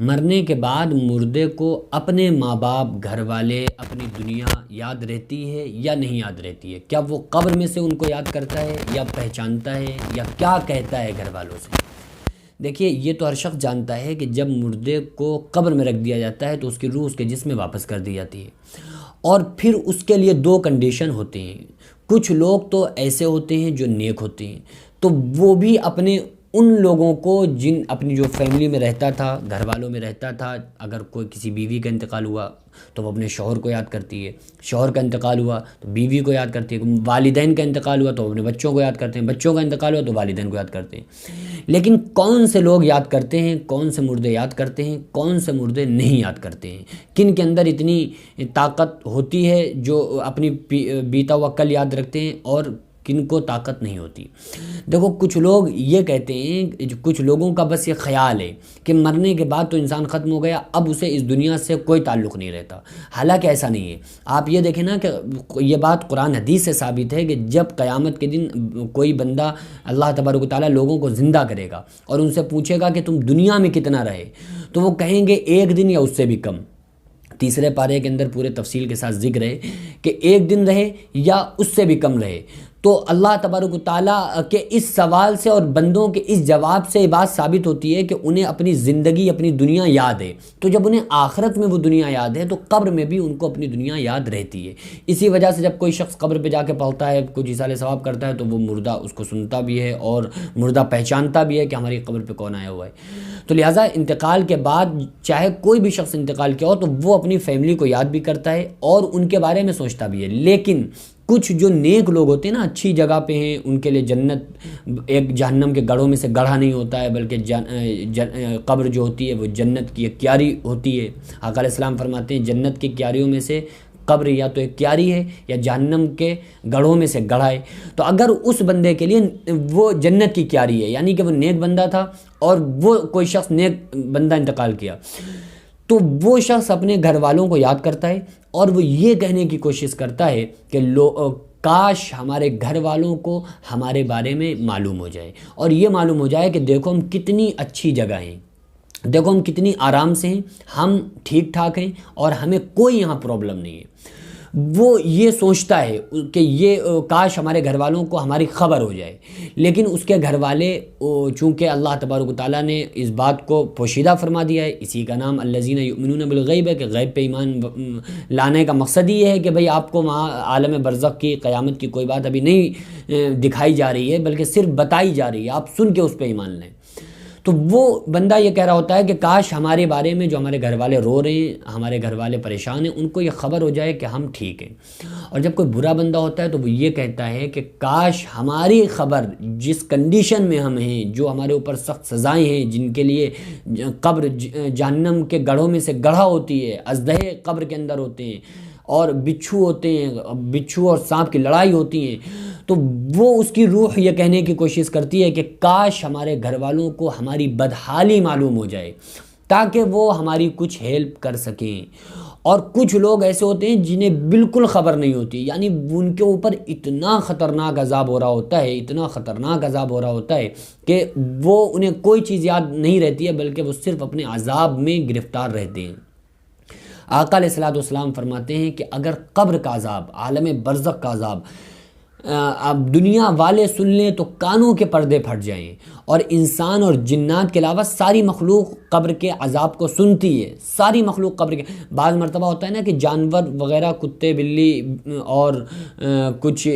مرنے کے بعد مردے کو اپنے ماں باپ، گھر والے، اپنی دنیا یاد رہتی ہے یا نہیں یاد رہتی ہے؟ کیا وہ قبر میں سے ان کو یاد کرتا ہے یا پہچانتا ہے یا کیا کہتا ہے گھر والوں سے؟ دیکھیے، یہ تو ہر شخص جانتا ہے کہ جب مردے کو قبر میں رکھ دیا جاتا ہے تو اس کی روح اس کے جسم میں واپس کر دی جاتی ہے، اور پھر اس کے لیے دو کنڈیشن ہوتے ہیں۔ کچھ لوگ تو ایسے ہوتے ہیں جو نیک ہوتے ہیں، تو وہ بھی اپنے ان لوگوں کو جن اپنی جو فیملی میں رہتا تھا، گھر والوں میں رہتا تھا، اگر کوئی کسی بیوی کا انتقال ہوا تو وہ اپنے شوہر کو یاد کرتی ہے، شوہر کا انتقال ہوا تو بیوی کو یاد کرتی ہے، والدین کا انتقال ہوا تو اپنے بچوں کو یاد کرتے ہیں، بچوں کا انتقال ہوا تو والدین کو یاد کرتے ہیں۔ لیکن کون سے لوگ یاد کرتے ہیں، کون سے مردے یاد کرتے ہیں، کون سے مردے نہیں یاد کرتے ہیں؟ کن کے اندر اتنی طاقت ہوتی ہے جو اپنی بیتا ہوا کل یاد رکھتے ہیں، اور کن کو طاقت نہیں ہوتی؟ دیکھو، کچھ لوگ یہ کہتے ہیں، کچھ لوگوں کا بس یہ خیال ہے کہ مرنے کے بعد تو انسان ختم ہو گیا، اب اسے اس دنیا سے کوئی تعلق نہیں رہتا۔ حالانکہ ایسا نہیں ہے۔ آپ یہ دیکھیں نا کہ یہ بات قرآن حدیث سے ثابت ہے کہ جب قیامت کے دن کوئی بندہ، اللہ تبارک و تعالیٰ لوگوں کو زندہ کرے گا اور ان سے پوچھے گا کہ تم دنیا میں کتنا رہے، تو وہ کہیں گے ایک دن یا اس سے بھی کم۔ تیسرے پارے کے اندر پورے تفصیل کے ساتھ ذکر ہے کہ ایک دن رہے یا اس سے بھی کم رہے۔ تو اللہ تبارک و تعالیٰ کے اس سوال سے اور بندوں کے اس جواب سے یہ بات ثابت ہوتی ہے کہ انہیں اپنی زندگی، اپنی دنیا یاد ہے۔ تو جب انہیں آخرت میں وہ دنیا یاد ہے تو قبر میں بھی ان کو اپنی دنیا یاد رہتی ہے۔ اسی وجہ سے جب کوئی شخص قبر پہ جا کے پڑھتا ہے، کچھ ایصال ثواب کرتا ہے، تو وہ مردہ اس کو سنتا بھی ہے اور مردہ پہچانتا بھی ہے کہ ہماری قبر پہ کون آیا ہوا ہے۔ تو لہٰذا انتقال کے بعد چاہے کوئی بھی شخص انتقال کیا ہو تو وہ اپنی فیملی کو یاد بھی کرتا ہے اور ان کے بارے میں سوچتا بھی ہے۔ لیکن کچھ جو نیک لوگ ہوتے ہیں نا، اچھی جگہ پہ ہیں، ان کے لیے جنت ایک جہنم کے گڑھوں میں سے گڑھا نہیں ہوتا ہے، بلکہ قبر جو ہوتی ہے وہ جنت کی ایک کیاری ہوتی ہے۔ آقا علیہ السلام فرماتے ہیں جنت کی کیاریوں میں سے قبر یا تو ایک کیاری ہے یا جہنم کے گڑھوں میں سے گڑھا ہے۔ تو اگر اس بندے کے لیے وہ جنت کی کیاری ہے، یعنی کہ وہ نیک بندہ تھا اور وہ کوئی شخص نیک بندہ انتقال کیا، تو وہ شخص اپنے گھر والوں کو یاد کرتا ہے اور وہ یہ کہنے کی کوشش کرتا ہے کہ کاش ہمارے گھر والوں کو ہمارے بارے میں معلوم ہو جائے، اور یہ معلوم ہو جائے کہ دیکھو ہم کتنی اچھی جگہ ہیں، دیکھو ہم کتنی آرام سے ہیں، ہم ٹھیک ٹھاک ہیں اور ہمیں کوئی یہاں پرابلم نہیں ہے۔ وہ یہ سوچتا ہے کہ یہ کاش ہمارے گھر والوں کو ہماری خبر ہو جائے، لیکن اس کے گھر والے چونکہ اللہ تبارک و تعالیٰ نے اس بات کو پوشیدہ فرما دیا ہے، اسی کا نام الذین یؤمنون بالغیب ہے کہ غیب پہ ایمان لانے کا مقصد یہ ہے کہ بھئی آپ کو وہاں عالم برزخ کی، قیامت کی کوئی بات ابھی نہیں دکھائی جا رہی ہے بلکہ صرف بتائی جا رہی ہے، آپ سن کے اس پہ ایمان لیں۔ تو وہ بندہ یہ کہہ رہا ہوتا ہے کہ کاش ہمارے بارے میں جو ہمارے گھر والے رو رہے ہیں، ہمارے گھر والے پریشان ہیں، ان کو یہ خبر ہو جائے کہ ہم ٹھیک ہیں۔ اور جب کوئی برا بندہ ہوتا ہے تو وہ یہ کہتا ہے کہ کاش ہماری خبر، جس کنڈیشن میں ہم ہیں، جو ہمارے اوپر سخت سزائیں ہیں، جن کے لیے قبر جہنم کے گڑھوں میں سے گڑھا ہوتی ہے، ازدہے قبر کے اندر ہوتے ہیں اور بچھو ہوتے ہیں، بچھو اور سانپ کی لڑائی ہوتی ہیں، تو وہ اس کی روح یہ کہنے کی کوشش کرتی ہے کہ کاش ہمارے گھر والوں کو ہماری بدحالی معلوم ہو جائے تاکہ وہ ہماری کچھ ہیلپ کر سکیں۔ اور کچھ لوگ ایسے ہوتے ہیں جنہیں بالکل خبر نہیں ہوتی، یعنی ان کے اوپر اتنا خطرناک عذاب ہو رہا ہوتا ہے، اتنا خطرناک عذاب ہو رہا ہوتا ہے کہ وہ انہیں کوئی چیز یاد نہیں رہتی ہے، بلکہ وہ صرف اپنے عذاب میں گرفتار رہتے ہیں۔ آقا علیہ الصلوۃ والسلام فرماتے ہیں کہ اگر قبر کا عذاب، عالم برزخ کا عذاب اب دنیا والے سن لیں تو کانوں کے پردے پھٹ جائیں، اور انسان اور جنات کے علاوہ ساری مخلوق قبر کے عذاب کو سنتی ہے، ساری مخلوق قبر کے۔ بعض مرتبہ ہوتا ہے نا کہ جانور وغیرہ، کتے بلی اور کچھ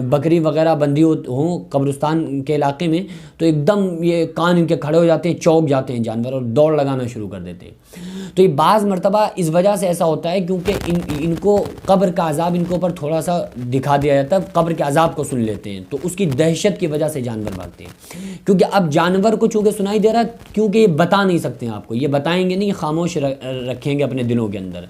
بکری وغیرہ بندھی ہوں قبرستان کے علاقے میں، تو ایک دم یہ کان ان کے کھڑے ہو جاتے ہیں، چونک جاتے ہیں جانور اور دوڑ لگانا شروع کر دیتے ہیں۔ تو یہ بعض مرتبہ اس وجہ سے ایسا ہوتا ہے کیونکہ ان کو قبر کا عذاب ان کے اوپر تھوڑا سا دکھا دیا جاتا ہے، قبر کے عذاب کو سن لیتے ہیں تو اس کی دہشت کی وجہ سے جانور بھاگتے ہیں۔ کیونکہ اب جانور کو چونکہ سنائی دے رہا ہے، کیونکہ یہ بتا نہیں سکتے ہیں آپ کو، یہ بتائیں گے نہیں، خاموش رکھیں گے اپنے دلوں کے اندر،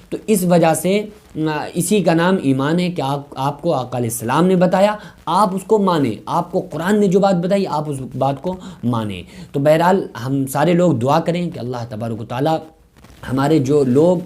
تو اس وجہ سے اسی کا نام ایمان ہے کہ آپ کو آقا علیہ السلام نے بتایا، آپ اس کو مانیں، آپ کو قرآن نے جو بات بتائی آپ اس بات کو مانیں۔ تو بہرحال ہم سارے لوگ دعا کریں کہ اللہ تبارک و تعالیٰ ہمارے جو لوگ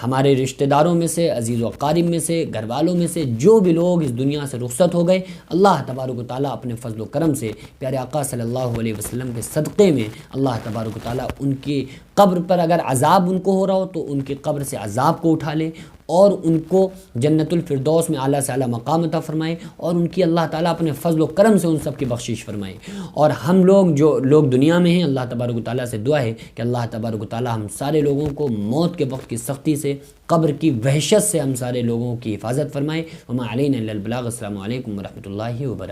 ہمارے رشتہ داروں میں سے، عزیز و اقارب میں سے، گھر والوں میں سے جو بھی لوگ اس دنیا سے رخصت ہو گئے، اللہ تبارک و تعالیٰ اپنے فضل و کرم سے پیارے آقا صلی اللہ علیہ وسلم کے صدقے میں اللہ تبارک و تعالیٰ ان کی قبر پر اگر عذاب ان کو ہو رہا ہو تو ان کی قبر سے عذاب کو اٹھا لے، اور ان کو جنت الفردوس میں اعلیٰ سے اعلیٰ مقام عطا فرمائے، اور ان کی اللہ تعالیٰ اپنے فضل و کرم سے ان سب کی بخشش فرمائے۔ اور ہم لوگ جو لوگ دنیا میں ہیں، اللہ تبارک و تعالیٰ سے دعا ہے کہ اللہ تبارک و تعالیٰ ہم سارے لوگوں کو موت کے وقت کی سختی سے، قبر کی وحشت سے ہم سارے لوگوں کی حفاظت فرمائے۔ وما علینا الا البلاغ۔ السلام علیکم ورحمۃ اللہ وبرکاتہ۔